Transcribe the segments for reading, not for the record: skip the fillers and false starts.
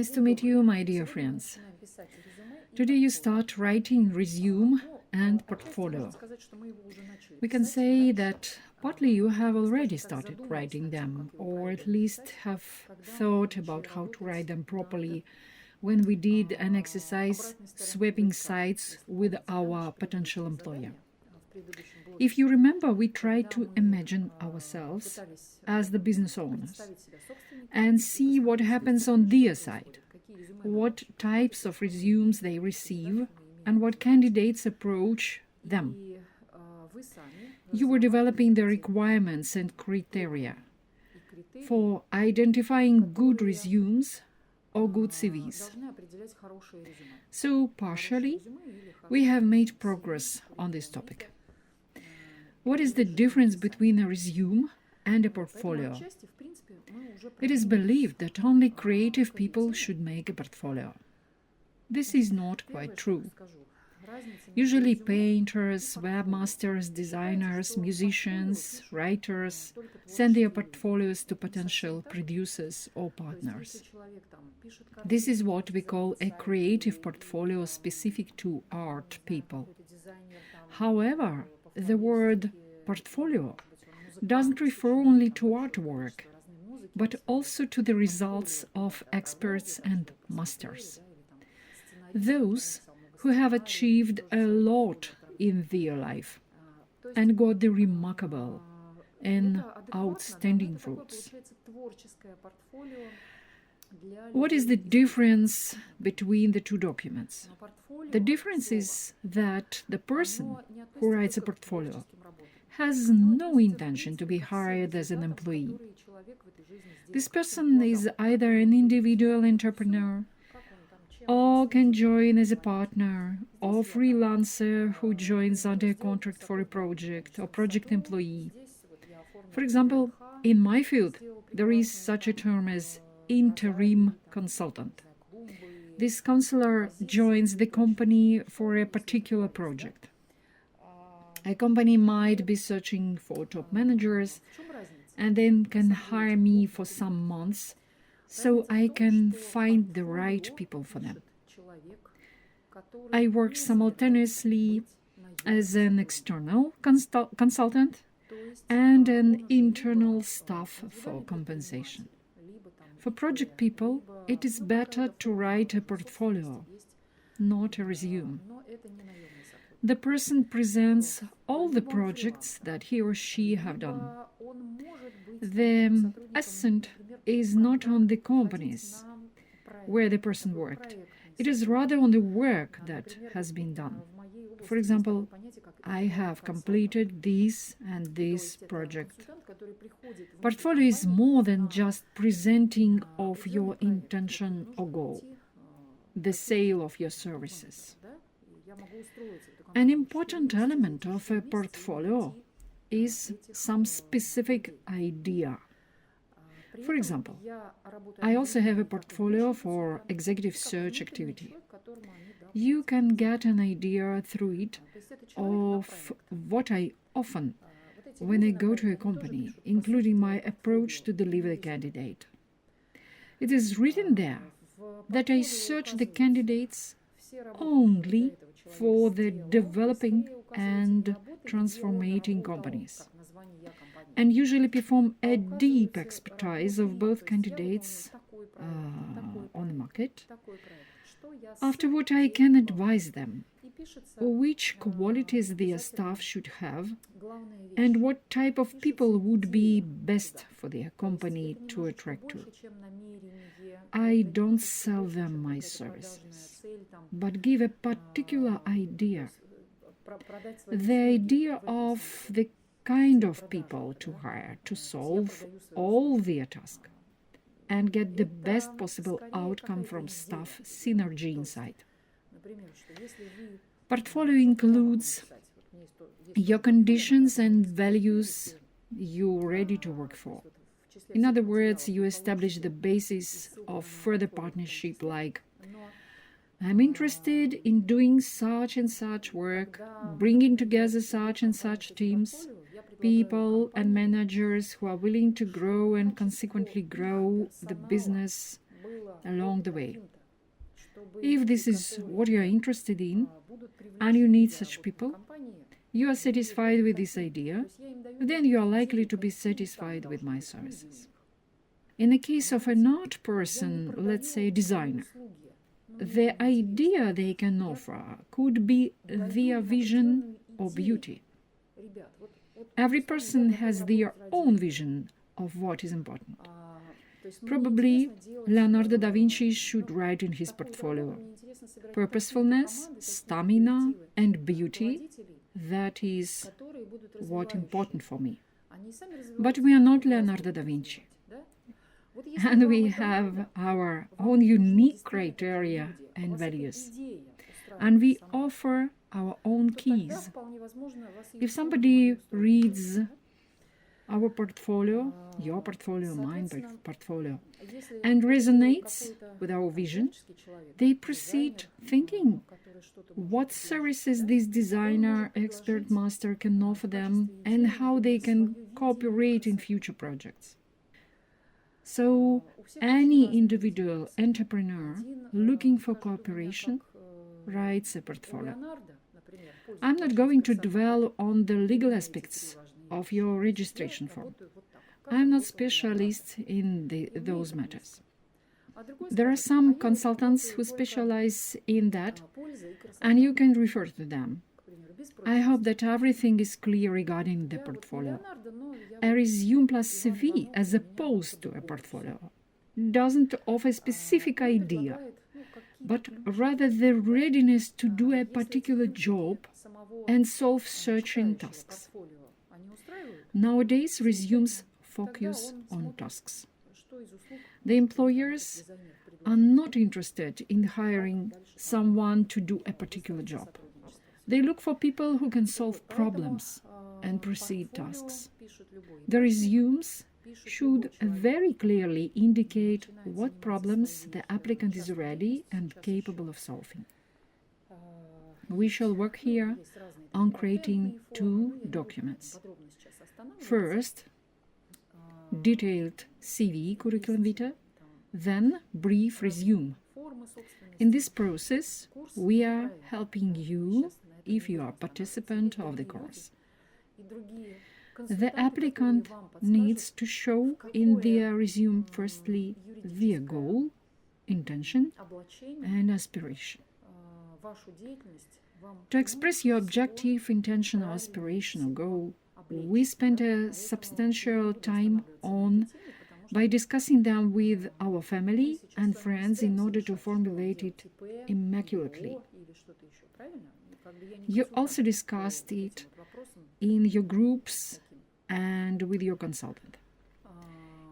Nice to meet you, my dear friends. Today you start writing resume and portfolio. We can say that partly you have already started writing them, or at least have thought about how to write them properly when we did an exercise swapping sites with our potential employer. If you remember, we tried to imagine ourselves as the business owners and see what happens on their side, what types of resumes they receive, and what candidates approach them. You were developing the requirements and criteria for identifying good resumes or good CVs. So, partially, we have made progress on this topic. What is the difference between a resume and a portfolio? It is believed that only creative people should make a portfolio. This is not quite true. Usually painters, webmasters, designers, musicians, writers send their portfolios to potential producers or partners. This is what we call a creative portfolio specific to art people. However, the word portfolio doesn't refer only to artwork, but also to the results of experts and masters. Those who have achieved a lot in their life and got the remarkable and outstanding fruits. What is the difference between the two documents? The difference is that the person who writes a portfolio has no intention to be hired as an employee. This person is either an individual entrepreneur, or can join as a partner, or freelancer who joins under a contract for a project, or project employee. For example, in my field, there is such a term as interim consultant. This counselor joins the company for a particular project. A company might be searching for top managers and then can hire me for some months so I can find the right people for them. I work simultaneously as an external consultant and an internal staff for compensation. For project people, it is better to write a portfolio, not a resume. The person presents all the projects that he or she have done. The accent is not on the companies where the person worked. It is rather on the work that has been done. For example, I have completed this and this project. Portfolio is more than just presenting of your intention or goal, the sale of your services. An important element of a portfolio is some specific idea. For example, I also have a portfolio for executive search activity. You can get an idea through it of what I often when I go to a company, including my approach to deliver the candidate. It is written there that I search the candidates only for the developing and transforming companies, and usually perform a deep expertise of both candidates on the market. After what I can advise them which qualities their staff should have and what type of people would be best for their company to attract to. I don't sell them my services, but give a particular idea. The idea of the kind of people to hire to solve all their tasks and get the best possible outcome from staff synergy insight. Portfolio includes your conditions and values you're ready to work for. In other words, you establish the basis of further partnership, like I'm interested in doing such and such work, bringing together such and such teams, people and managers who are willing to grow and consequently grow the business along the way. If this is what you are interested in and you need such people, you are satisfied with this idea, then you are likely to be satisfied with my services. In the case of an art person, let's say a designer, the idea they can offer could be their vision or beauty. Every person has their own vision of what is important. Probably Leonardo da Vinci should write in his portfolio, purposefulness, stamina, and beauty, that is what important for me. But we are not Leonardo da Vinci. And we have our own unique criteria and values. And we offer our own keys. If somebody reads our portfolio, your portfolio, mine portfolio, and resonates with our vision, they proceed thinking what services this designer, expert, master can offer them and how they can cooperate in future projects. So any individual entrepreneur looking for cooperation writes a portfolio. I'm not going to dwell on the legal aspects of your registration form. I'm not specialist in those matters. There are some consultants who specialize in that, and you can refer to them. I hope that everything is clear regarding the portfolio. A resume plus CV, as opposed to a portfolio, doesn't offer a specific idea, but rather the readiness to do a particular job and solve certain tasks. Nowadays, resumes focus on tasks. The employers are not interested in hiring someone to do a particular job. They look for people who can solve problems and proceed tasks. The resumes should very clearly indicate what problems the applicant is ready and capable of solving. We shall work here on creating two documents. First, detailed CV, curriculum vitae, then brief resume. In this process, we are helping you if you are a participant of the course. The applicant needs to show in their resume firstly their goal, intention, and aspiration. To express your objective, intention, or aspiration or goal, we spent a substantial time by discussing them with our family and friends in order to formulate it immaculately. You also discussed it in your groups and with your consultant.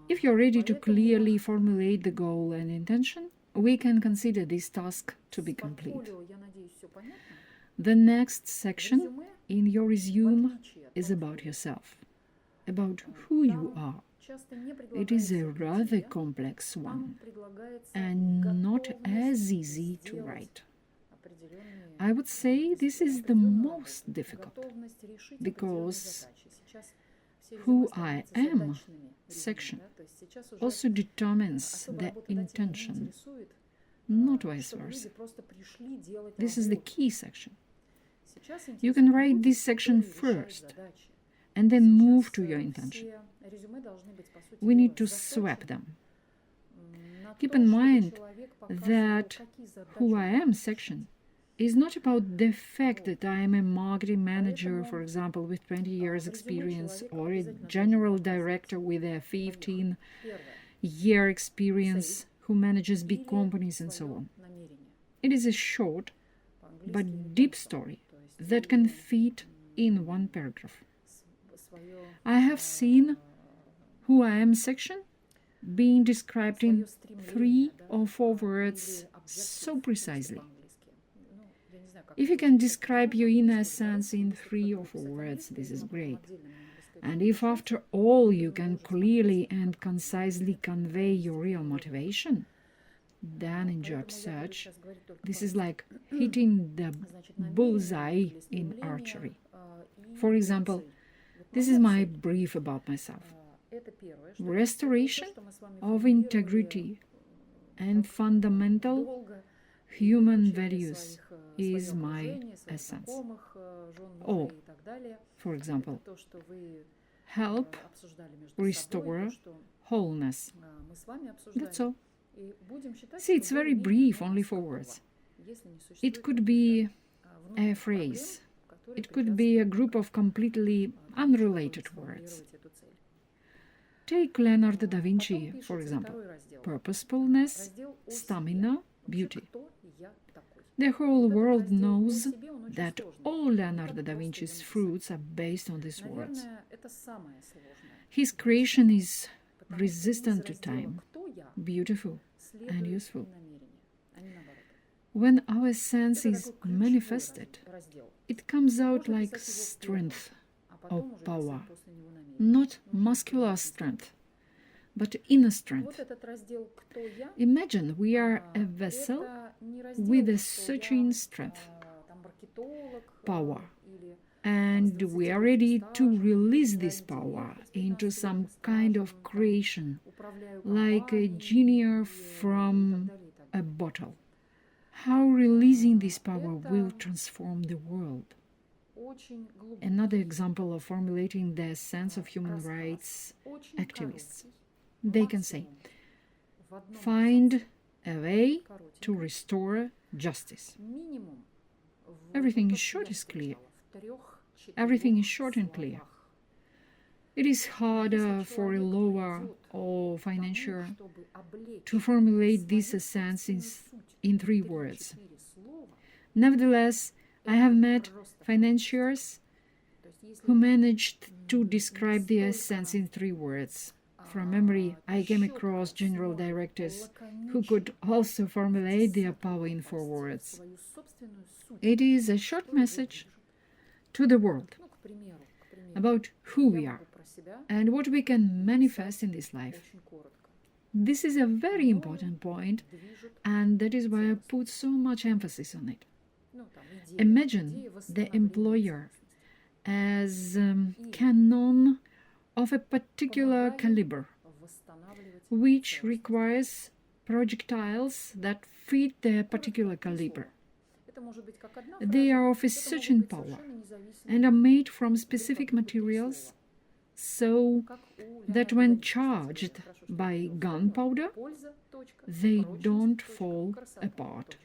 If you're ready to clearly formulate the goal and intention, we can consider this task to be complete. The next section in your resume is about yourself, about who you are. It is a rather complex one and not as easy to write. I would say this is the most difficult because who I am section also determines the intention, not vice versa. This is the key section. You can write this section first and then move to your intention. We need to swap them. Keep in mind that who I am section is not about the fact that I am a marketing manager, for example, with 20 years experience, or a general director with a 15-year experience who manages big companies and so on. It is a short but deep story that can fit in one paragraph. I have seen who I am section being described in 3 or 4 words so precisely. If you can describe your inner sense in 3 or 4 words, this is great. And if after all you can clearly and concisely convey your real motivation, then in job search, this is like hitting the bullseye in archery. For example, this is my brief about myself. Restoration of integrity and fundamental human values is my essence. Or, for example, help restore wholeness. That's all. See, it's very brief, only 4 words. It could be a phrase. It could be a group of completely unrelated words. Take Leonardo da Vinci, for example. Purposefulness, stamina, beauty. The whole world knows that all Leonardo da Vinci's fruits are based on these words. His creation is resistant to time, beautiful and useful. When our sense is manifested, it comes out like strength or power, not muscular strength, but inner strength. Imagine we are a vessel with a certain strength, power, and we are ready to release this power into some kind of creation, like a genie from a bottle. How releasing this power will transform the world. Another example of formulating the sense of human rights activists. They can say, find a way to restore justice. Everything is short and clear. Everything is short and clear. It is harder for a lawyer or financier to formulate this essence in 3 words. Nevertheless, I have met financiers who managed to describe the essence in 3 words. From memory, I came across general directors who could also formulate their power in 4 words. It is a short message to the world about who we are and what we can manifest in this life. This is a very important point, and that is why I put so much emphasis on it. Imagine the employer as cannon of a particular caliber, which requires projectiles that fit the particular caliber. They are of a certain power and are made from specific materials, so that when charged by gunpowder, they don't fall apart.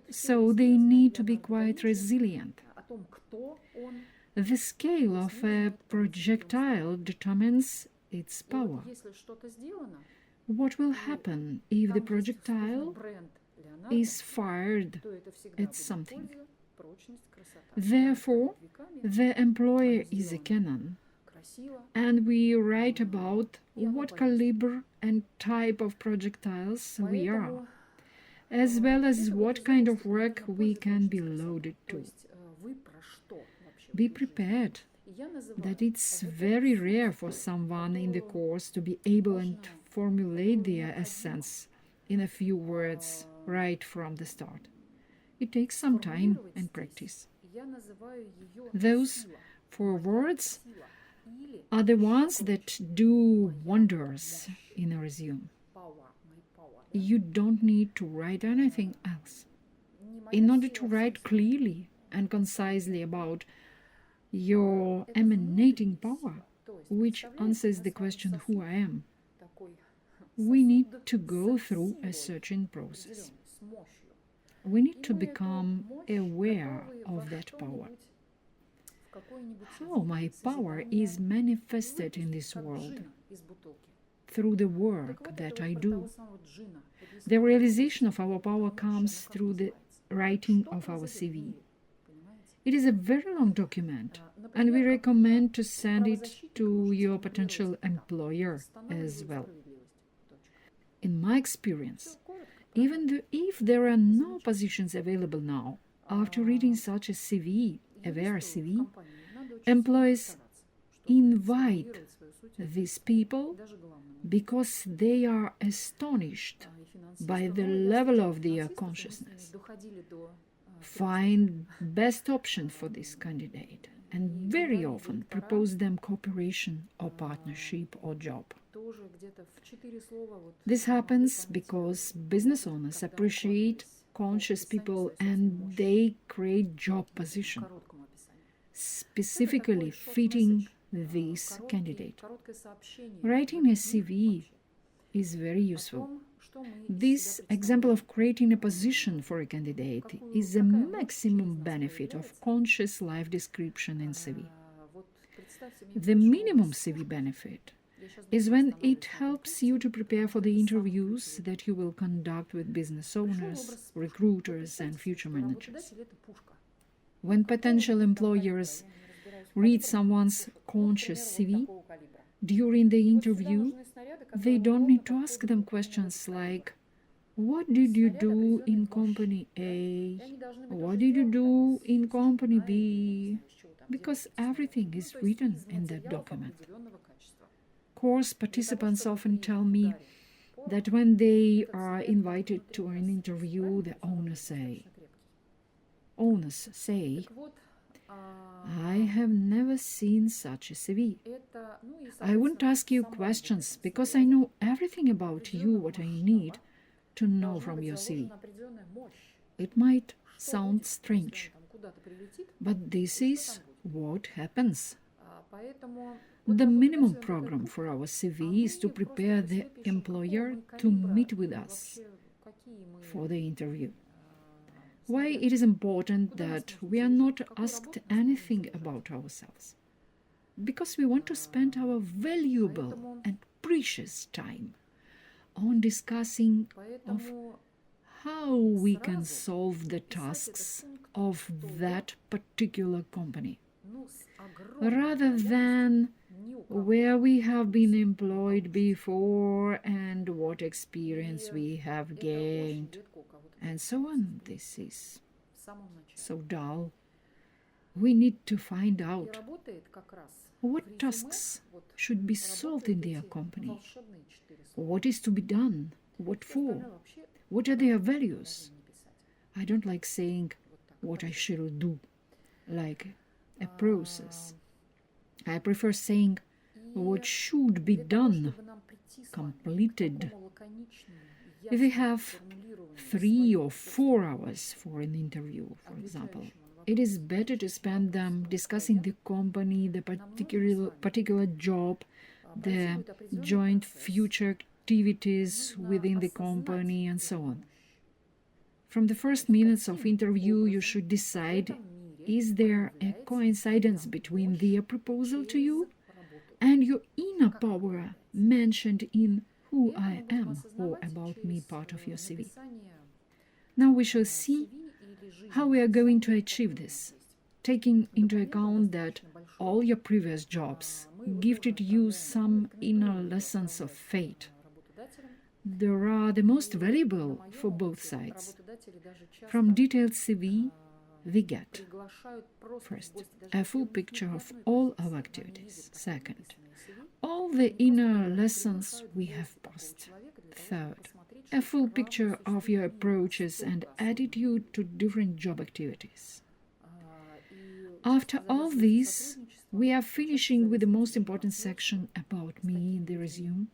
So they need to be quite resilient. The scale of a projectile determines its power. What will happen if the projectile is fired at something? Therefore, the employer is a cannon, and we write about what caliber and type of projectiles we are, as well as what kind of work we can be loaded to. Be prepared that it's very rare for someone in the course to be able to formulate their essence in a few words right from the start. It takes some time and practice. Those 4 words are the ones that do wonders in a resume. You don't need to write anything else. In order to write clearly and concisely about your emanating power, which answers the question who I am, we need to go through a searching process. We need to become aware of that power. How my power is manifested in this world? Through the work that I do. The realization of our power comes through the writing of our CV. It is a very long document, and we recommend to send it to your potential employer as well. In my experience, even if there are no positions available now, after reading such a CV, a rare CV, employees invite these people because they are astonished by the level of their consciousness. Find best option for this candidate and very often propose them cooperation or partnership or job. This happens because business owners appreciate conscious people and they create job position specifically fitting this candidate. Writing a CV is very useful. This example of creating a position for a candidate is a maximum benefit of conscious life description in CV. The minimum CV benefit is when it helps you to prepare for the interviews that you will conduct with business owners, recruiters, and future managers. When potential employers read someone's conscious CV during the interview, they don't need to ask them questions like, what did you do in company A? What did you do in company B? Because everything is written in that document. Course participants often tell me that when they are invited to an interview, the owners say, I have never seen such a CV. I wouldn't ask you questions because I know everything about you, what I need to know from your CV. It might sound strange, but this is what happens. The minimum program for our CV is to prepare the employer to meet with us for the interview. Why it is important that we are not asked anything about ourselves? Because we want to spend our valuable and precious time on discussing of how we can solve the tasks of that particular company, rather than where we have been employed before and what experience we have gained, and so on. This is so dull. We need to find out what tasks should be solved in their company, what is to be done, what for, what are their values. I don't like saying what I shall do, like a process. I prefer saying what should be done, completed. If we have 3 or 4 hours for an interview, for example, it is better to spend them discussing the company, the particular job, the joint future activities within the company, and so on. From the first minutes of interview, you should decide, is there a coincidence between their proposal to you and your inner power mentioned in Who I Am or About Me part of your CV? Now we shall see how we are going to achieve this, taking into account that all your previous jobs gifted you some inner lessons of fate. They are the most valuable for both sides. From detailed CV, we get, first, a full picture of all our activities. Second, all the inner lessons we have passed. Third, a full picture of your approaches and attitude to different job activities. After all this, we are finishing with the most important section about me in the resume,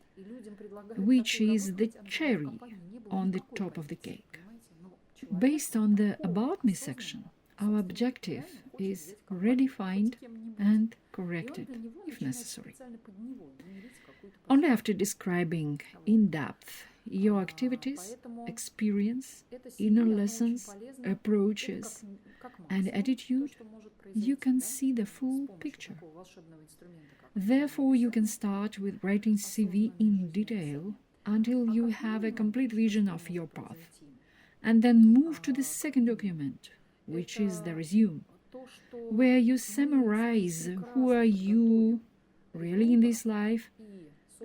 which is the cherry on the top of the cake. Based on the About Me section, our objective is redefined and corrected if necessary. Only after describing in depth your activities, experience, inner lessons, approaches, and attitude, you can see the full picture. Therefore, you can start with writing CV in detail until you have a complete vision of your path, and then move to the second document, which is the resume, where you summarize who are you really in this life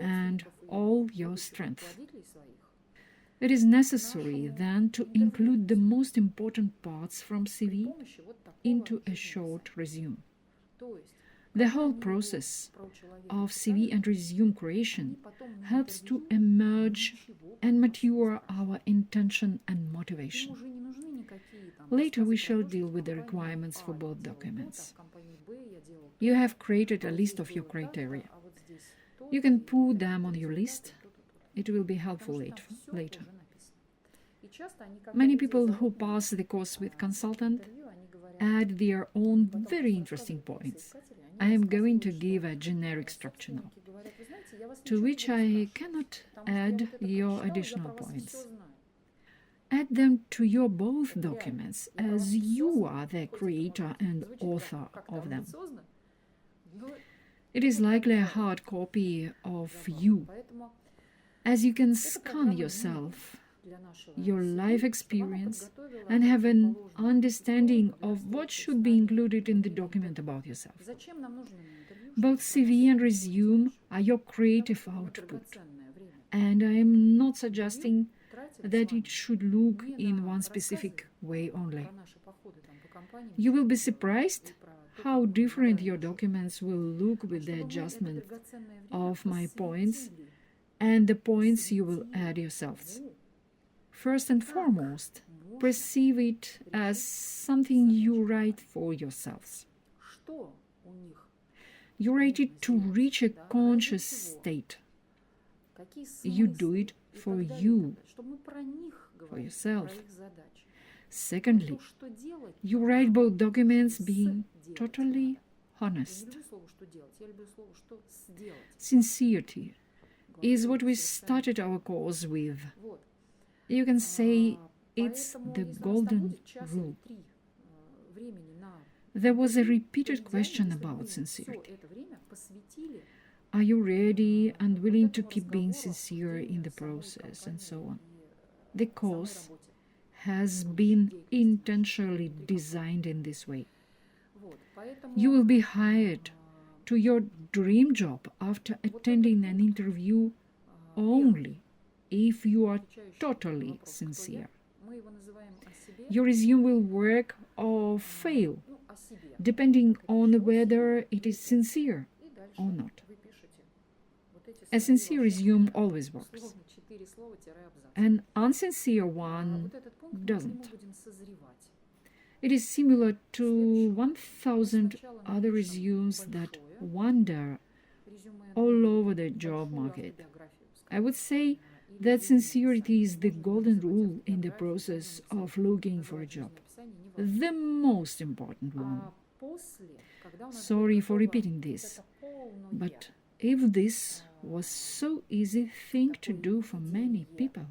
and all your strengths. It is necessary then to include the most important parts from CV into a short resume. The whole process of CV and resume creation helps to emerge and mature our intention and motivation. Later we shall deal with the requirements for both documents. You have created a list of your criteria. You can put them on your list. It will be helpful later. Many people who pass the course with consultant add their own very interesting points. I am going to give a generic structure now, to which I cannot add your additional points. Add them to your both documents, as you are the creator and author of them. It is likely a hard copy of you, as you can scan yourself, your life experience, and have an understanding of what should be included in the document about yourself. Both CV and resume are your creative output, and I am not suggesting that it should look in one specific way only. You will be surprised how different your documents will look with the adjustment of my points and the points you will add yourselves. First and foremost, perceive it as something you write for yourselves. You write it to reach a conscious state. You do it for you, for yourself. Secondly, you write both documents being totally honest. Sincerity is what we started our course with. You can say it's the golden rule. There was a repeated question about sincerity. Are you ready and willing to keep being sincere in the process, and so on? The course has been intentionally designed in this way. You will be hired to your dream job after attending an interview only if you are totally sincere. Your resume will work or fail, depending on whether it is sincere or not. A sincere resume always works. An unsincere one doesn't. It is similar to 1,000 other resumes that wander all over the job market. I would say that sincerity is the golden rule in the process of looking for a job. The most important one. Sorry for repeating this, but if this was so easy thing to do for many people,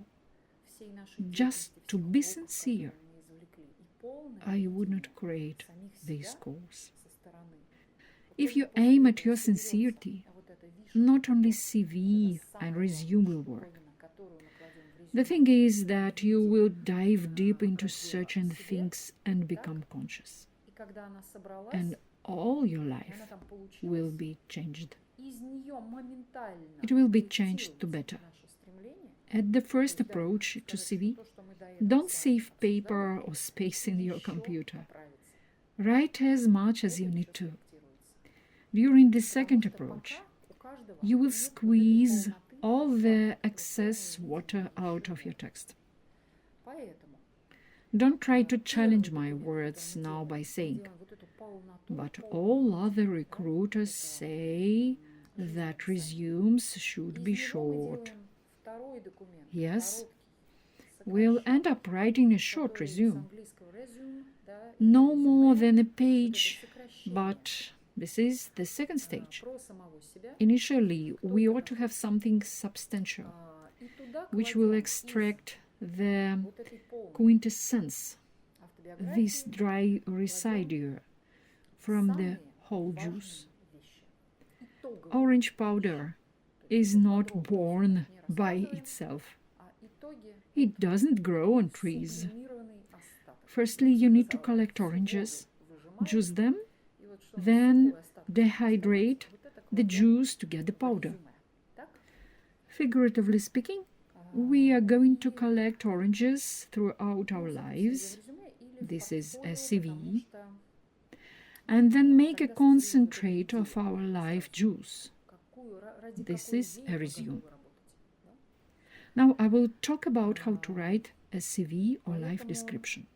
just to be sincere, I would not create this course. If you aim at your sincerity, not only CV and resume will work. The thing is that you will dive deep into certain things and become conscious. And all your life will be changed. It will be changed to better. At the first approach to CV, don't save paper or space in your computer. Write as much as you need to. During the second approach, you will squeeze all the excess water out of your text. Don't try to challenge my words now by saying, but all other recruiters say that resumes should be short. Yes, we'll end up writing a short resume. No more than a page, but this is the second stage. Initially, we ought to have something substantial, which will extract the quintessence, this dry residue, from the whole juice. Orange powder is not born by itself. It doesn't grow on trees. Firstly, you need to collect oranges, juice them, then dehydrate the juice to get the powder. Figuratively speaking, we are going to collect oranges throughout our lives. This is a CV. And then make a concentrate of our life juice. This is a resume. Now I will talk about how to write a CV or life description.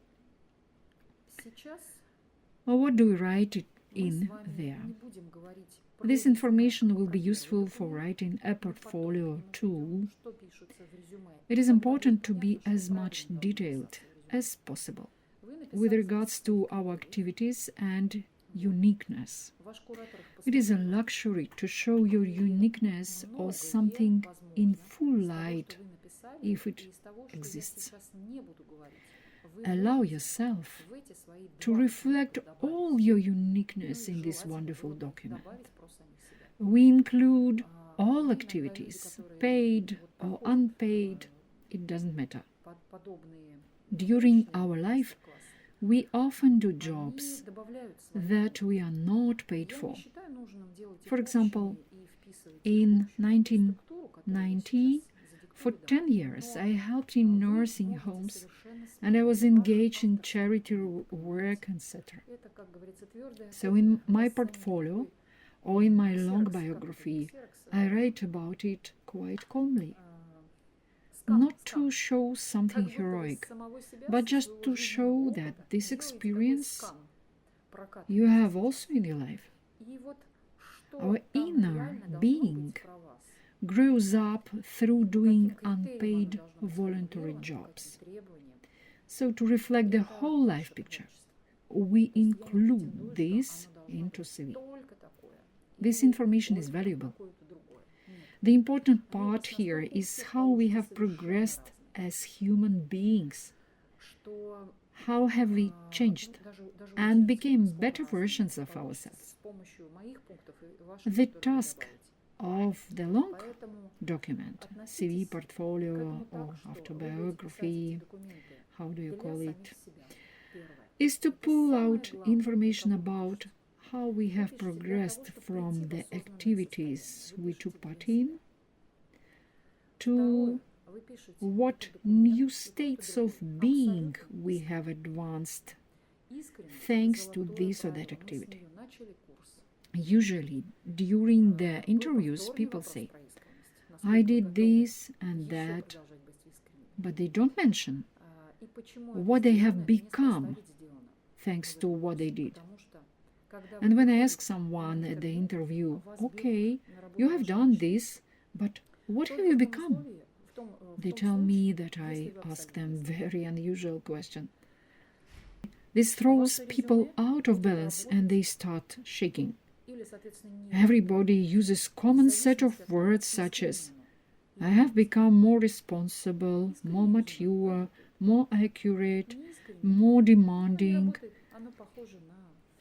Or what do we write in there. This information will be useful for writing a portfolio too. It is important to be as much detailed as possible with regards to our activities and uniqueness. It is a luxury to show your uniqueness or something in full light if it exists. Allow yourself to reflect all your uniqueness in this wonderful document. We include all activities, paid or unpaid, it doesn't matter. During our life, we often do jobs that we are not paid for. For example, in 1990, for 10 years, I helped in nursing homes and I was engaged in charity work, etc. So in my portfolio or in my long biography, I write about it quite calmly. Not to show something heroic, but just to show that this experience you have also in your life. Our inner being grows up through doing unpaid voluntary jobs. So to reflect the whole life picture, we include this into CV. This information is valuable. The important part here is how we have progressed as human beings. How have we changed and became better versions of ourselves? The task of the long document, CV, portfolio, or autobiography, how do you call it, is to pull out information about how we have progressed from the activities we took part in to what new states of being we have advanced thanks to this or that activity. Usually, during the interviews, people say, I did this and that, but they don't mention what they have become thanks to what they did. And when I ask someone at the interview, okay, you have done this, but what have you become? They tell me that I ask them very unusual question. This throws people out of balance and they start shaking. Everybody uses common set of words such as I have become more responsible, more mature, more accurate, more demanding,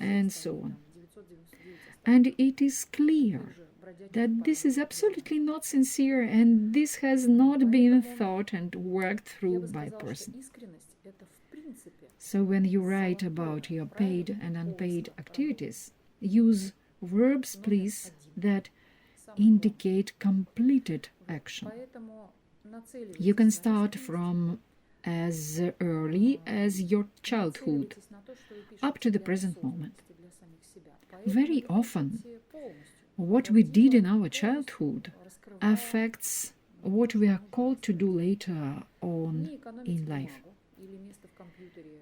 and so on. And it is clear that this is absolutely not sincere and this has not been thought and worked through by a person. So when you write about your paid and unpaid activities, use verbs, please, that indicate completed action. You can start from as early as your childhood up to the present moment. Very often, what we did in our childhood affects what we are called to do later on in life.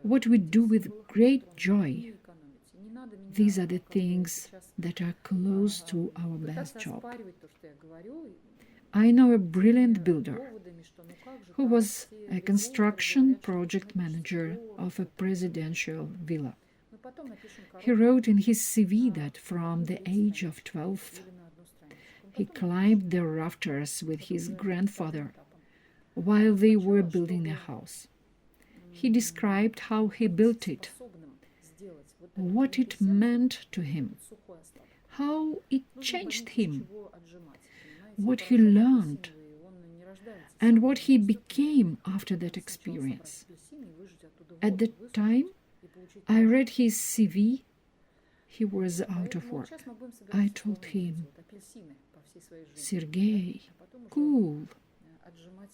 What we do with great joy. These are the things that are close to our best job. I know a brilliant builder who was a construction project manager of a presidential villa. He wrote in his CV that from the age of 12, he climbed the rafters with his grandfather while they were building a house. He described how he built it, what it meant to him, how it changed him, what he learned, and what he became after that experience. At the time I read his CV, he was out of work. I told him, Sergey, cool.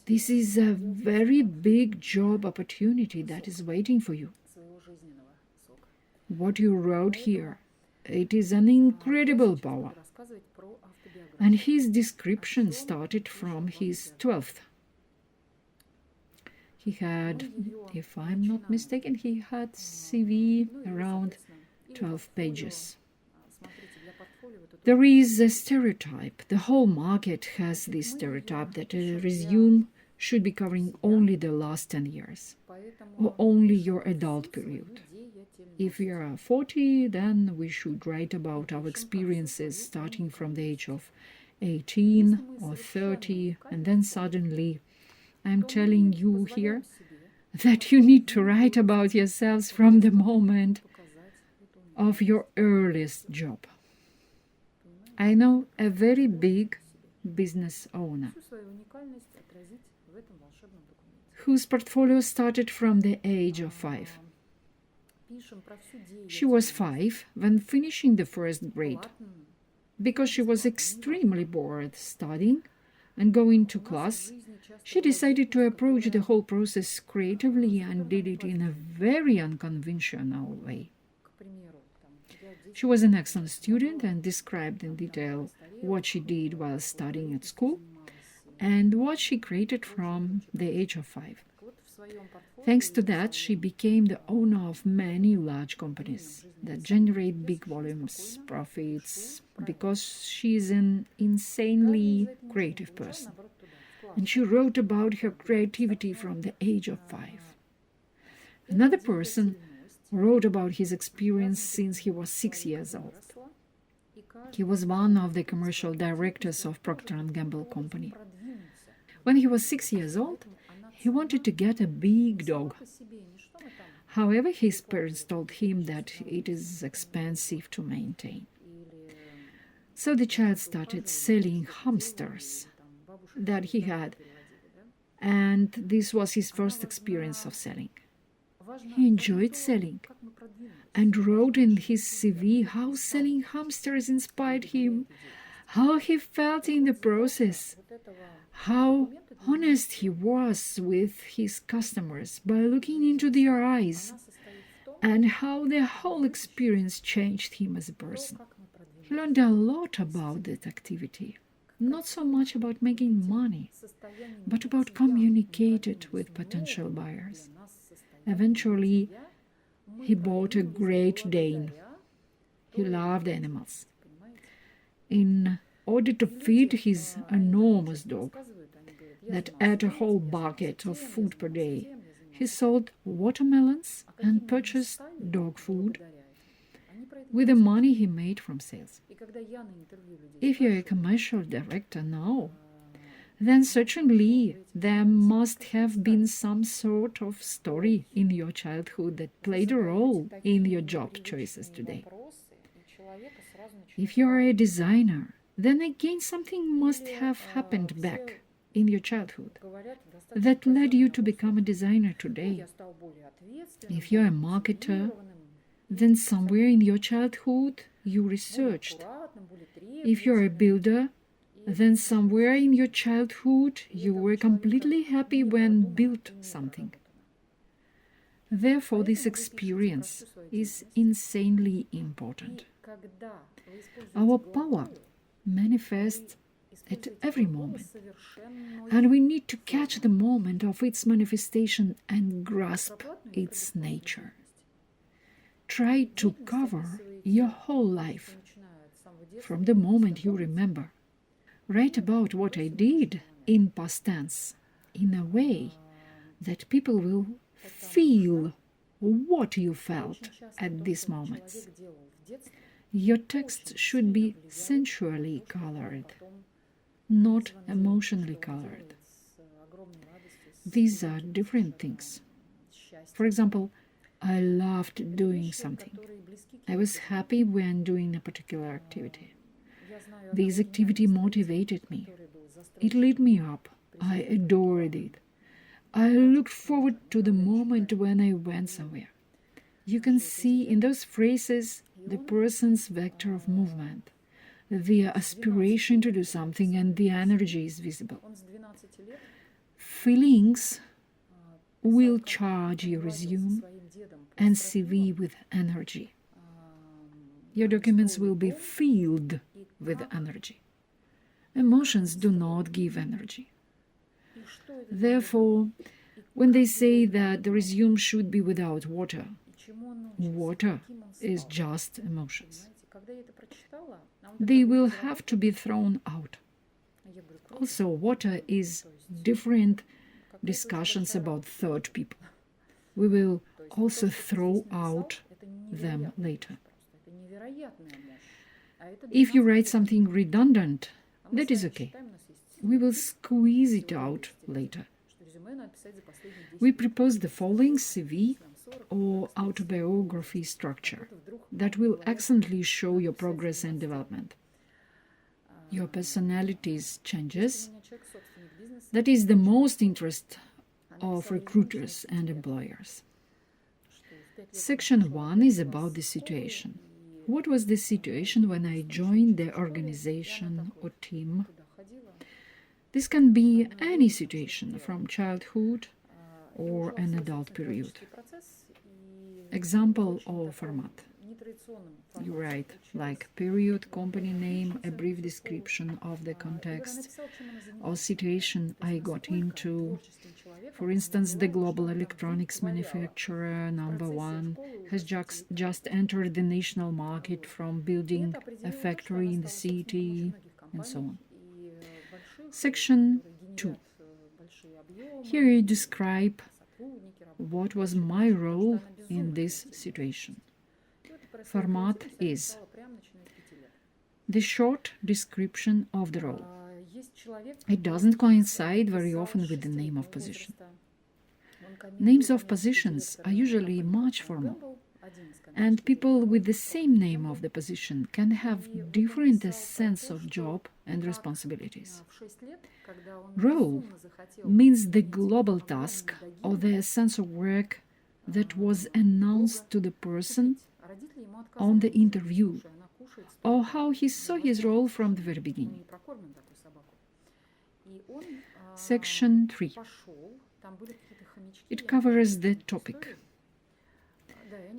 This is a very big job opportunity that is waiting for you. What you wrote here, it is an incredible power. And his description started from his 12th. He had, if I'm not mistaken, he had CV around 12 pages. There is a stereotype. The whole market has this stereotype that a resume should be covering only the last 10 years or only your adult period. If we are 40, then we should write about our experiences starting from the age of 18 or 30, and then suddenly I'm telling you here that you need to write about yourselves from the moment of your earliest job. I know a very big business owner whose portfolio started from the age of 5. She was 5 when finishing the first grade. Because she was extremely bored studying and going to class, she decided to approach the whole process creatively and did it in a very unconventional way. She was an excellent student and described in detail what she did while studying at school and what she created from the age of 5. Thanks to that, she became the owner of many large companies that generate big volumes, profits, because she is an insanely creative person. And she wrote about her creativity from the age of 5. Another person wrote about his experience since he was 6 years old. He was one of the commercial directors of Procter & Gamble company. When he was 6 years old, he wanted to get a big dog. However, his parents told him that it is expensive to maintain. So the child started selling hamsters that he had, and this was his first experience of selling. He enjoyed selling and wrote in his CV how selling hamsters inspired him, how he felt in the process, how honest he was with his customers by looking into their eyes, and how the whole experience changed him as a person. He learned a lot about that activity, not so much about making money, but about communicating with potential buyers. Eventually, he bought a Great Dane. He loved animals. In order to feed his enormous dog, that ate a whole bucket of food per day, he sold watermelons and purchased dog food with the money he made from sales. If you're a commercial director now, then certainly there must have been some sort of story in your childhood that played a role in your job choices today. If you're a designer, then again something must have happened back in your childhood that led you to become a designer today. If you're a marketer, then somewhere in your childhood you researched. If you're a builder, then somewhere in your childhood you were completely happy when built something. Therefore, this experience is insanely important. Our power manifests at every moment, and we need to catch the moment of its manifestation and grasp its nature. Try to cover your whole life from the moment you remember. Write about what I did in past tense in a way that people will feel what you felt at these moments. Your text should be sensually colored, not emotionally colored. These are different things. For example, I loved doing something. I was happy when doing a particular activity. This activity motivated me. It lit me up. I adored it. I looked forward to the moment when I went somewhere. You can see in those phrases the person's vector of movement, the aspiration to do something, and the energy is visible. Feelings will charge your resume and CV with energy. Your documents will be filled with energy. Emotions do not give energy. Therefore, when they say that the resume should be without water, water is just emotions. they will have to be thrown out. Also, water is different discussions about third people. We will also throw out them later. If you write something redundant, that is okay. We will squeeze it out later. We propose the following CV or autobiography structure that will excellently show your progress and development. Your personality's changes. That is the most interest of recruiters and employers. Section 1 is about the situation. What was the situation when I joined the organization or team? This can be any situation from childhood or an adult period. Example or format. You write like period, company name, a brief description of the context or situation I got into. For instance, the global electronics manufacturer number 1 has just entered the national market from building a factory in the city, and so on. Section 2. Here you describe what was my role in this situation. Format is the short description of the role. It doesn't coincide very often with the name of position. Names of positions are usually much formal, and people with the same name of the position can have different sense of job and responsibilities. Role means the global task or the sense of work that was announced to the person on the interview, or how he saw his role from the very beginning. Section 3. It covers the topic.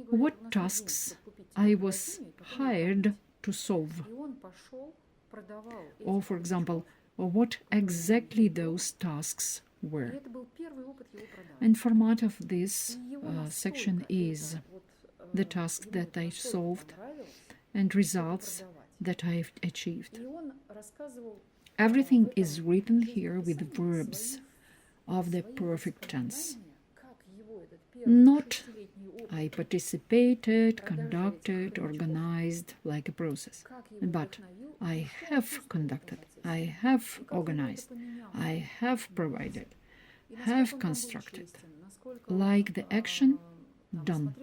What tasks I was hired to solve. Or, for example, what exactly those tasks were. And format of this section is the task that I solved and results that I've achieved. Everything is written here with verbs of the perfect tense. Not I participated, conducted, organized like a process, but I have conducted, I have organized, I have provided, have constructed, like the action done.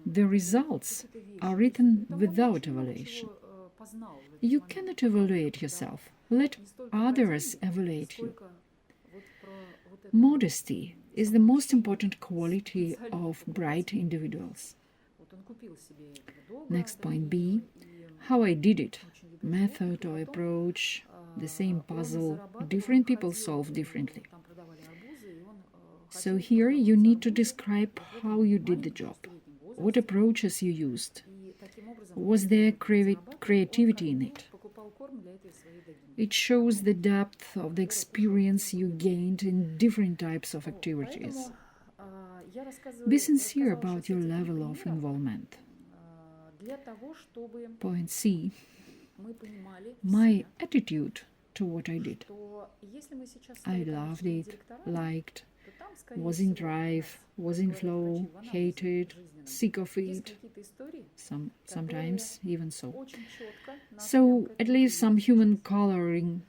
The results are written without evaluation. You cannot evaluate yourself. Let others evaluate you. Modesty is the most important quality of bright individuals. Next point B, how I did it. Method or approach, the same puzzle, different people solve differently. So here you need to describe how you did the job, what approaches you used. Was there creativity in it? It shows the depth of the experience you gained in different types of activities. Be sincere about your level of involvement. Point C. My attitude to what I did. I loved it, liked, was in drive, was in flow, hated, sick of it, sometimes even so. So at least some human coloring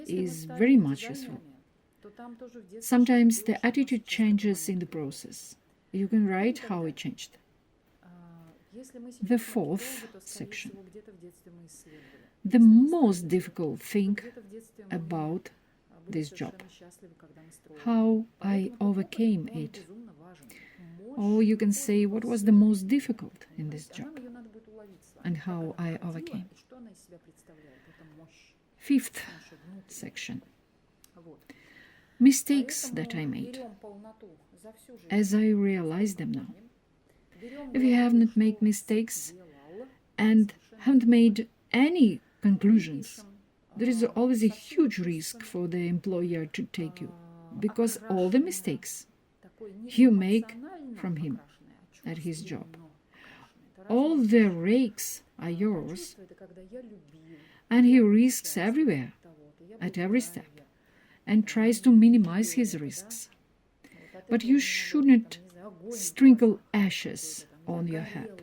is very much useful. Sometimes the attitude changes in the process. You can write how it changed. The fourth section. The most difficult thing about this job. How I overcame it. Or you can say what was the most difficult in this job and how I overcame. Fifth section. Mistakes that I made. As I realize them now. If you haven't made mistakes and haven't made any conclusions, there is always a huge risk for the employer to take you, because all the mistakes you make from him at his job, all the rakes are yours, and he risks everywhere, at every step, and tries to minimize his risks. But you shouldn't sprinkle ashes on your head.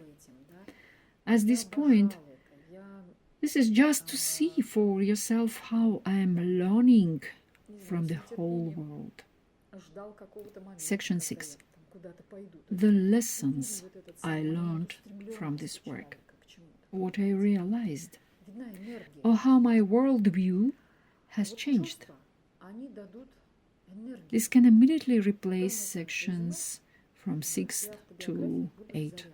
At this point, this is just to see for yourself how I am learning from the whole world. Section 6. The lessons I learned from this work. What I realized, or how my worldview has changed. This can immediately replace sections from 6th to 8th.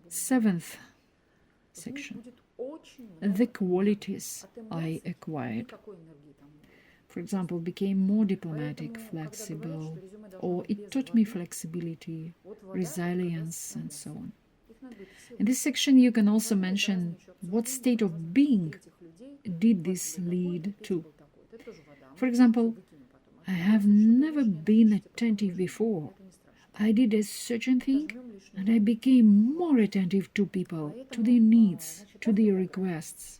7th section. The qualities I acquired. For example, became more diplomatic, flexible, or it taught me flexibility, resilience, and so on. In this section, you can also mention what state of being did this lead to. For example, I have never been attentive before. I did a certain thing, and I became more attentive to people, to their needs, to their requests.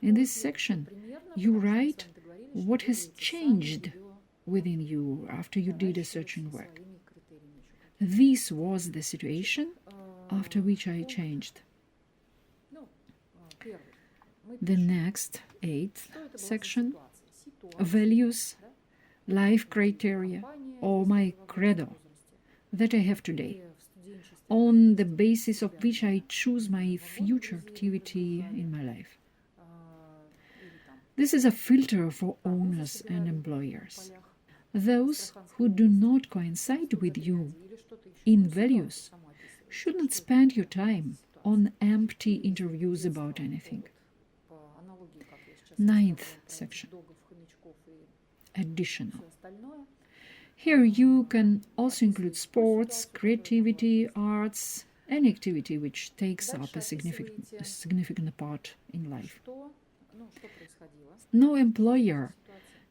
In this section, you write what has changed within you after you did a certain work. This was the situation after which I changed. The next, 8th section, values, life criteria, or my credo that I have today, on the basis of which I choose my future activity in my life. This is a filter for owners and employers. Those who do not coincide with you in values should not spend your time on empty interviews about anything. 9th section. Additional. Here you can also include sports, creativity, arts, any activity which takes up a significant part in life. No employer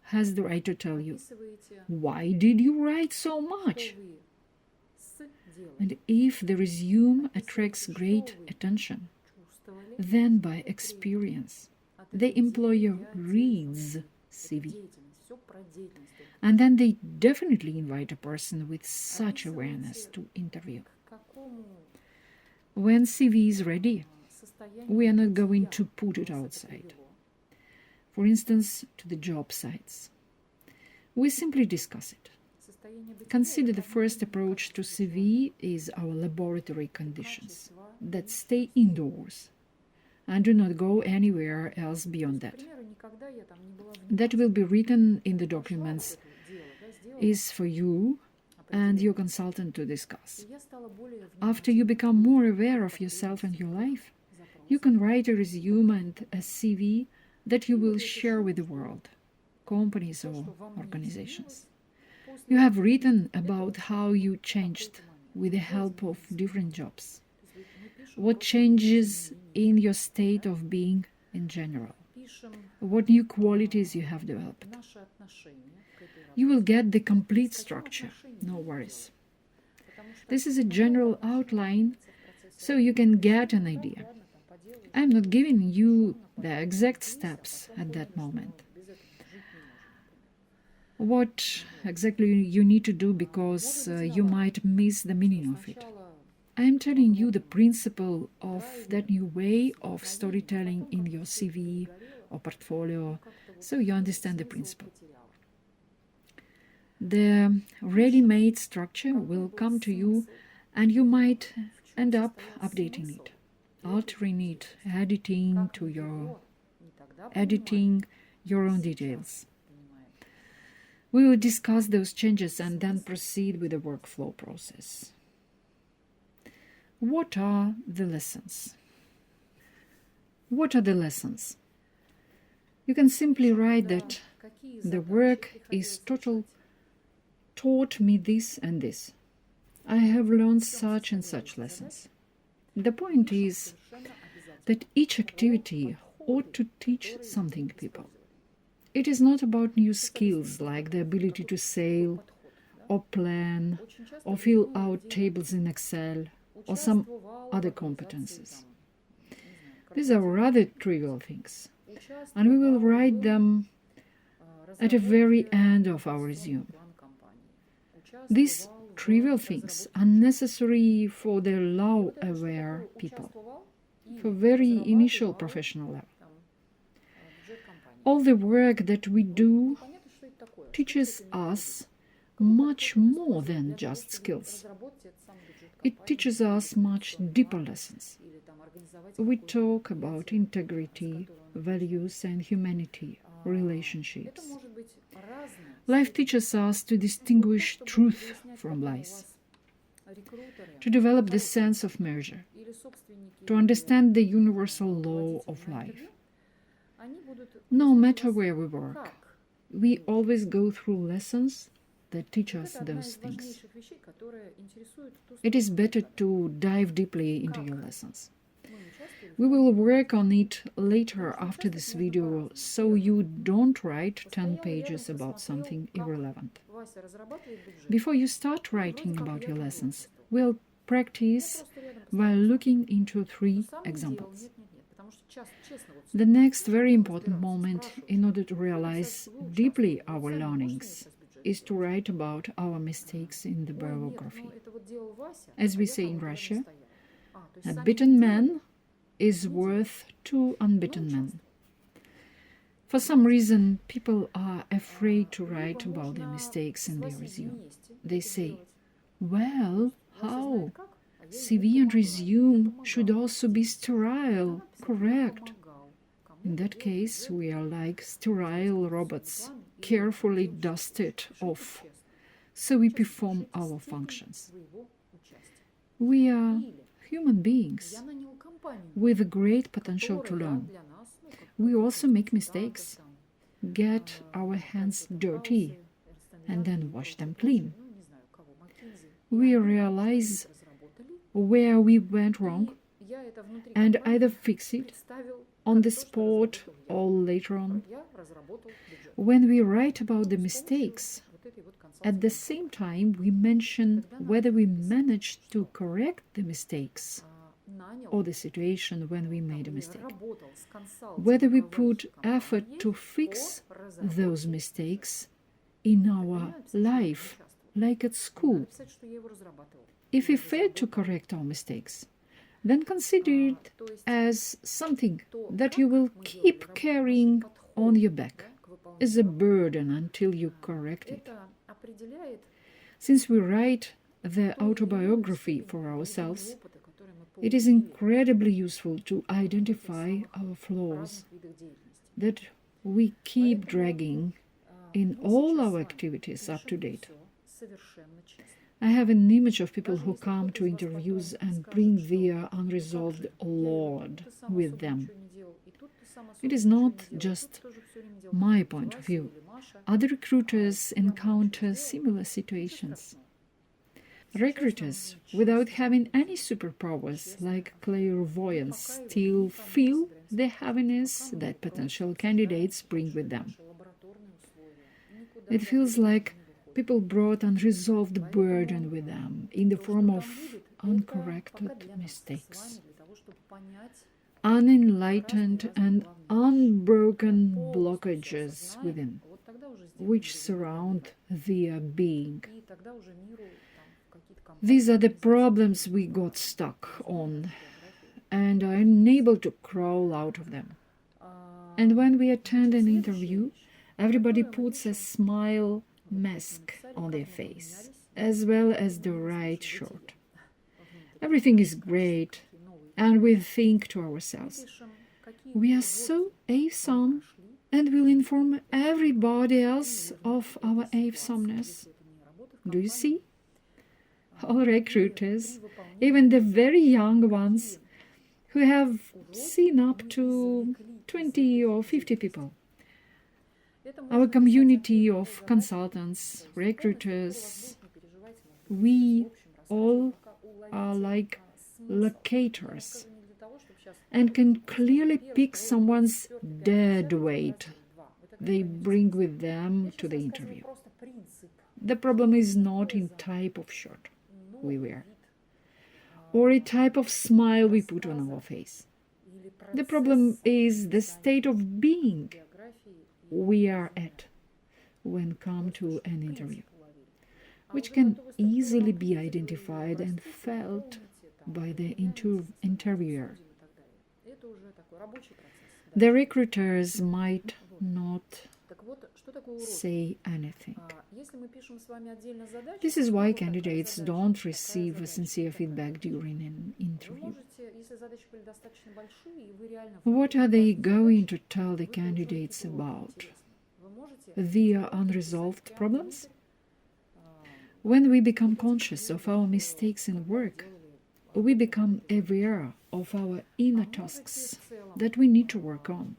has the right to tell you, why did you write so much? And if the resume attracts great attention, then by experience, the employer reads CV. And then they definitely invite a person with such awareness to interview. When CV is ready, we are not going to put it outside. For instance, to the job sites. We simply discuss it. Consider the first approach to CV is our laboratory conditions that stay indoors and do not go anywhere else beyond that. That will be written in the documents is for you and your consultant to discuss. After you become more aware of yourself and your life, you can write a resume and a CV that you will share with the world, companies or organizations. You have written about how you changed with the help of different jobs, what changes in your state of being in general, what new qualities you have developed. You will get the complete structure, no worries. This is a general outline, so you can get an idea. I'm not giving you the exact steps at that moment. What exactly you need to do, because you might miss the meaning of it. I am telling you the principle of that new way of storytelling in your CV or portfolio, so you understand the principle. The ready-made structure will come to you, and you might end up updating it, altering it, editing your own details. We will discuss those changes and then proceed with the workflow process. What are the lessons? What are the lessons? You can simply write that the work is taught me this and this. I have learned such and such lessons. The point is that each activity ought to teach something people. It is not about new skills like the ability to sail, or plan, or fill out tables in Excel, or some other competences. These are rather trivial things, and we will write them at the very end of our resume. These trivial things are necessary for the law-aware people, for very initial professional level. All the work that we do teaches us much more than just skills. It teaches us much deeper lessons. We talk about integrity, values, and humanity, relationships. Life teaches us to distinguish truth from lies, to develop the sense of measure, to understand the universal law of life. No matter where we work, we always go through lessons that teach us those things. It is better to dive deeply into your lessons. We will work on it later after this video, so you don't write 10 pages about something irrelevant. Before you start writing about your lessons, we'll practice while looking into 3 examples. The next very important moment in order to realize deeply our learnings is to write about our mistakes in the biography. As we say in Russia, a beaten man is worth 2 unbeaten men. For some reason, people are afraid to write about their mistakes in their resume. They say, well, how? CV and resume should also be sterile, correct? In that case, we are like sterile robots, carefully dusted off, so we perform our functions. We are human beings with great potential to learn. We also make mistakes, get our hands dirty, and then wash them clean. We realize where we went wrong and either fix it on the spot or later on. When we write about the mistakes, at the same time we mention whether we managed to correct the mistakes or the situation when we made a mistake, whether we put effort to fix those mistakes in our life, like at school. If we fail to correct our mistakes, then consider it as something that you will keep carrying on your back, as a burden until you correct it. Since we write the autobiography for ourselves, it is incredibly useful to identify our flaws that we keep dragging in all our activities up to date. I have an image of people who come to interviews and bring their unresolved load with them. It is not just my point of view. Other recruiters encounter similar situations. Recruiters, without having any superpowers like clairvoyance, still feel the heaviness that potential candidates bring with them. It feels like people brought unresolved burden with them in the form of uncorrected mistakes, unenlightened and unbroken blockages within, which surround their being. These are the problems we got stuck on and are unable to crawl out of them. And when we attend an interview, everybody puts a smile mask on their face, as well as the right shirt. Everything is great, and we think to ourselves, we are so awesome, and will inform everybody else of our awesomeness. Do you see? All recruiters, even the very young ones, who have seen up to 20 or 50 people. Our community of consultants, recruiters, we all are like locators and can clearly pick someone's dead weight they bring with them to the interview. The problem is not in type of shirt we wear. or a type of smile we put on our face. The problem is the state of being we are at when come to an interview, which can easily be identified and felt by the interviewer. The recruiters might not say anything. This is why candidates don't receive sincere feedback during an interview. What are they going to tell the candidates about? Their unresolved problems? When we become conscious of our mistakes in work, we become aware of our inner tasks that we need to work on,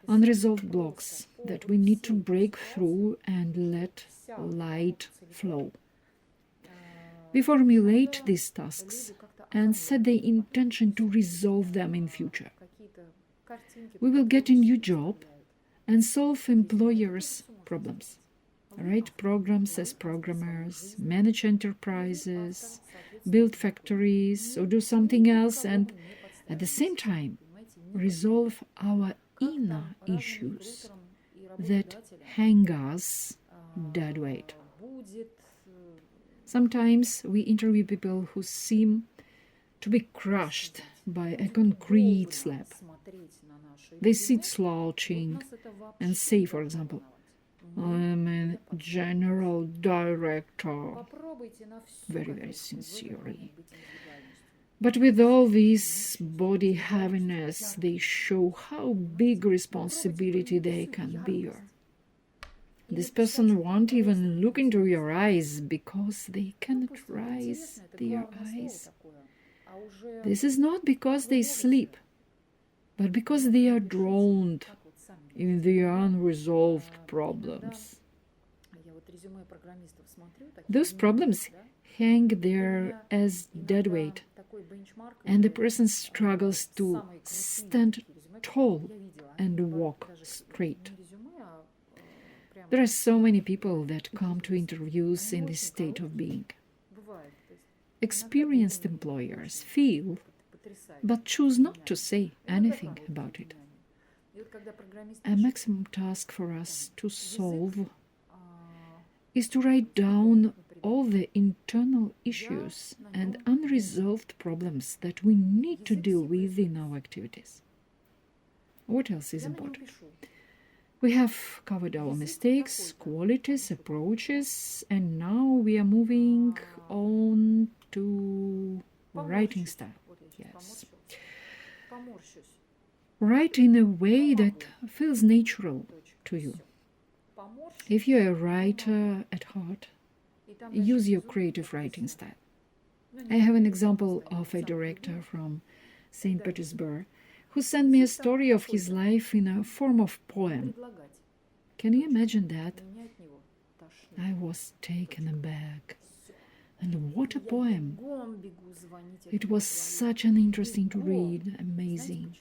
unresolved blocks that we need to break through and let light flow. We formulate these tasks and set the intention to resolve them in future. We will get a new job and solve employers' problems, write programs as programmers, manage enterprises, build factories, or do something else, and at the same time resolve our inner issues that hang us dead weight. Sometimes we interview people who seem to be crushed by a concrete slab. They sit slouching and say, for example, "I'm a general director," very, very sincerely. But with all this body heaviness, they show how big responsibility they can bear. This person won't even look into your eyes because they cannot raise their eyes. This is not because they sleep, but because they are drowned in the unresolved problems. Those problems hang there as deadweight, and the person struggles to stand tall and walk straight. There are so many people that come to interviews in this state of being. Experienced employers feel, but choose not to say anything about it. A maximum task for us to solve is to write down all the internal issues and unresolved problems that we need to deal with in our activities. What else is important? We have covered our mistakes, qualities, approaches, and now we are moving on to writing style. Yes. Write in a way that feels natural to you. If you're a writer at heart, use your creative writing style. I have an example of a director from St. Petersburg who sent me a story of his life in a form of poem. Can you imagine that? I was taken aback. And what a poem! It was such an interesting to read, amazing.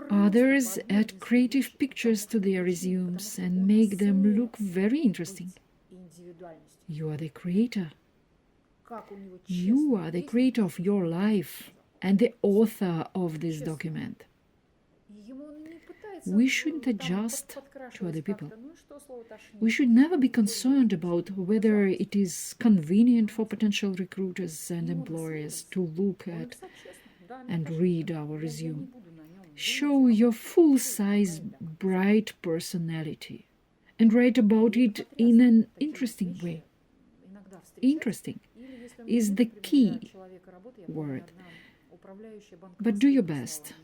Others add creative pictures to their resumes and make them look very interesting. You are the creator. You are the creator of your life and the author of this document. We shouldn't adjust to other people. We should never be concerned about whether it is convenient for potential recruiters and employers to look at and read our resume. Show your full-size, bright personality and write about it in an interesting way. Interesting is the key word. But do your best.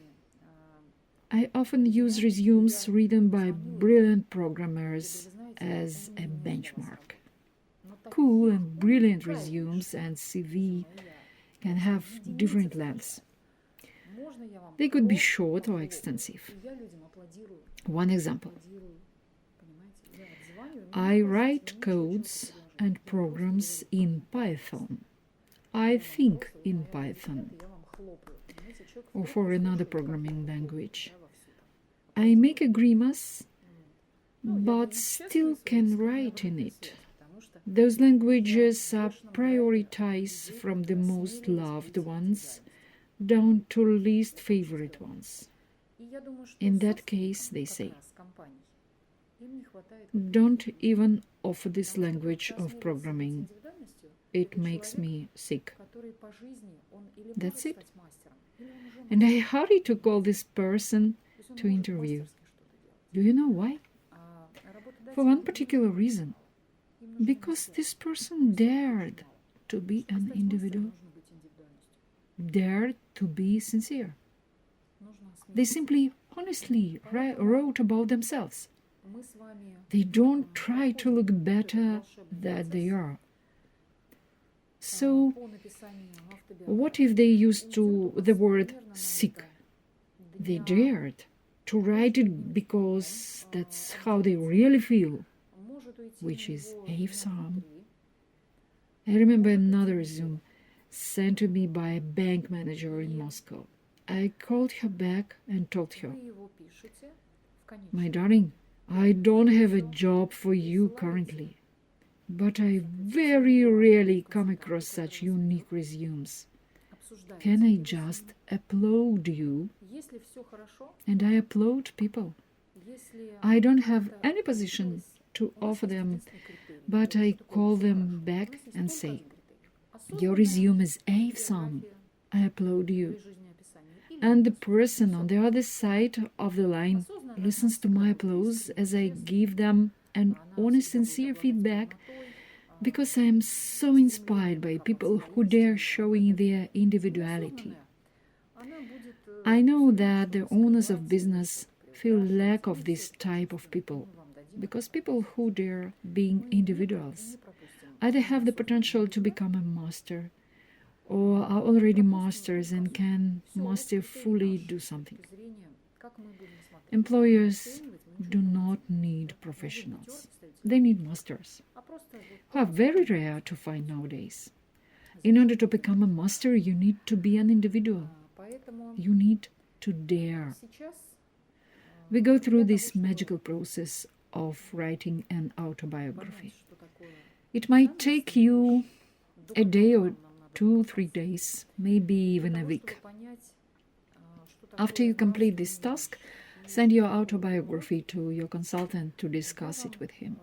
I often use resumes written by brilliant programmers as a benchmark. Cool and brilliant resumes and CV can have different lengths. They could be short or extensive. One example. I write codes and programs in Python. I think in Python. Or for another programming language. I make a grimace, but still can write in it. Those languages are prioritized from the most loved ones down to least favorite ones. In that case, they say, don't even offer this language of programming. It makes me sick. That's it. And I hurry to call this person to interview. Do you know why? For one particular reason. Because this person dared to be an individual, dared to be sincere. They simply honestly wrote about themselves. They don't try to look better than they are. So, what if they used the word sick? They dared to write it because that's how they really feel, which is Avsam. I remember another resume sent to me by a bank manager in Moscow. I called her back and told her, my darling, I don't have a job for you currently, but I very rarely come across such unique resumes. Can I just applaud you? And I applaud people. I don't have any position to offer them, but I call them back and say, your resume is awesome. I applaud you. And the person on the other side of the line listens to my applause as I give them an honest, sincere feedback, because I am so inspired by people who dare showing their individuality. I know that the owners of business feel lack of this type of people, because people who dare being individuals either have the potential to become a master or are already masters and can master fully do something. Employers do not need professionals. They need masters, who are very rare to find nowadays. In order to become a master, you need to be an individual. You need to dare. We go through this magical process of writing an autobiography. It might take you a day or 2-3 days, maybe even a week. After you complete this task, send your autobiography to your consultant to discuss it with him.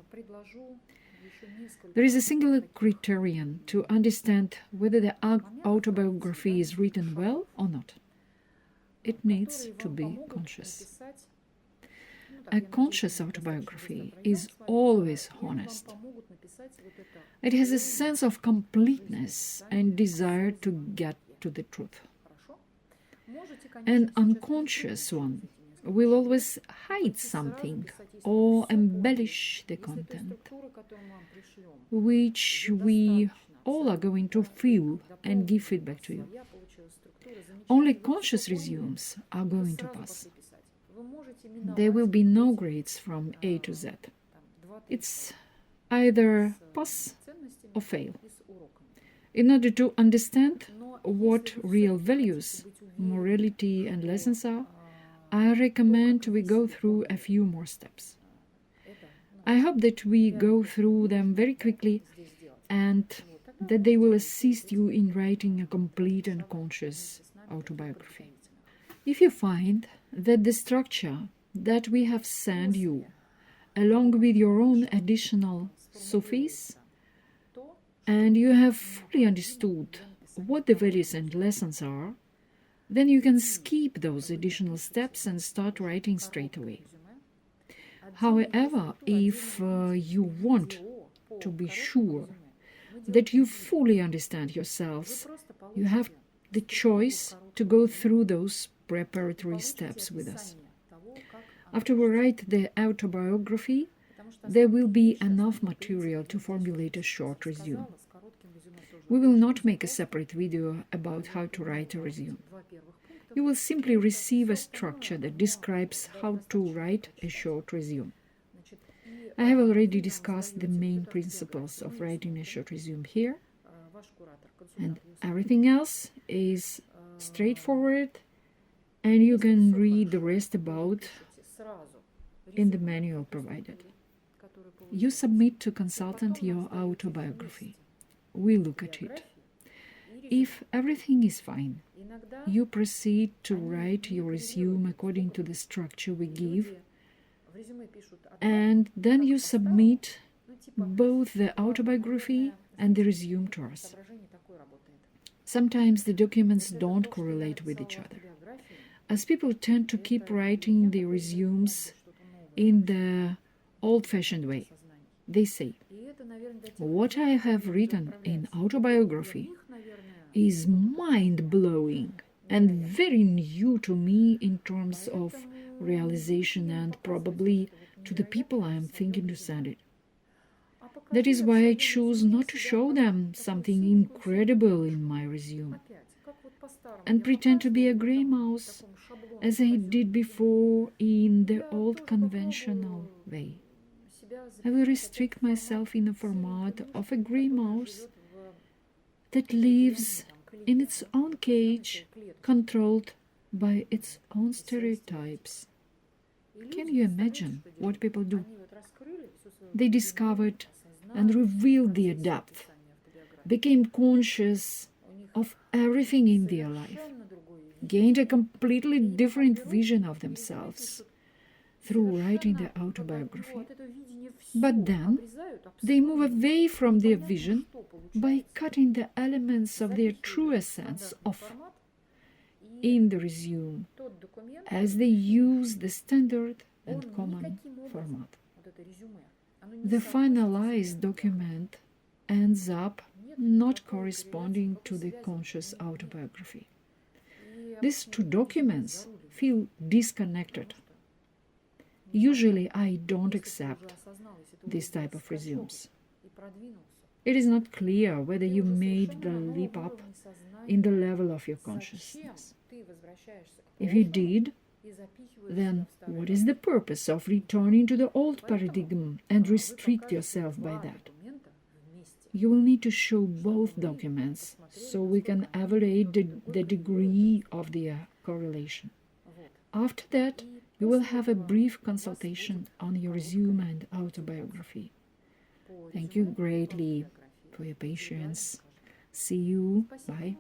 There is a singular criterion to understand whether the autobiography is written well or not. It needs to be conscious. A conscious autobiography is always honest. It has a sense of completeness and desire to get to the truth. An unconscious one will always hide something or embellish the content, which we all are going to feel and give feedback to you. Only conscious resumes are going to pass. There will be no grades from A to Z. It's either pass or fail. In order to understand what real values, morality, and lessons are, I recommend we go through a few more steps. I hope that we go through them very quickly and that they will assist you in writing a complete and conscious autobiography. If you find that the structure that we have sent you, along with your own additional Sufis, and you have fully understood what the values and lessons are, then you can skip those additional steps and start writing straight away. However, if you want to be sure that you fully understand yourselves, you have the choice to go through those preparatory steps with us. After we write the autobiography, there will be enough material to formulate a short resume. We will not make a separate video about how to write a resume. You will simply receive a structure that describes how to write a short resume. I have already discussed the main principles of writing a short resume here, and everything else is straightforward, and you can read the rest about in the manual provided. You submit to consultant your autobiography. We look at it. If everything is fine, you proceed to write your resume according to the structure we give, and then you submit both the autobiography and the resume to us. Sometimes the documents don't correlate with each other, as people tend to keep writing their resumes in the old-fashioned way. They say, what I have written in autobiography is mind-blowing and very new to me in terms of realization and probably to the people I am thinking to send it. That is why I choose not to show them something incredible in my resume and pretend to be a gray mouse as I did before in the old conventional way. I will restrict myself in the format of a gray mouse that lives in its own cage, controlled by its own stereotypes. Can you imagine what people do? They discovered and revealed their depth, became conscious of everything in their life, gained a completely different vision of themselves through writing their autobiography. But then they move away from their vision by cutting the elements of their true essence off in the resume as they use the standard and common format. The finalized document ends up not corresponding to the conscious autobiography. These two documents feel disconnected. Usually I don't accept this type of resumes. It is not clear whether you made the leap up in the level of your consciousness. If you did, then what is the purpose of returning to the old paradigm and restrict yourself by that? You will need to show both documents so we can evaluate the degree of their correlation. After that, you will have a brief consultation on your resume and autobiography. Thank you greatly for your patience. See you. Bye.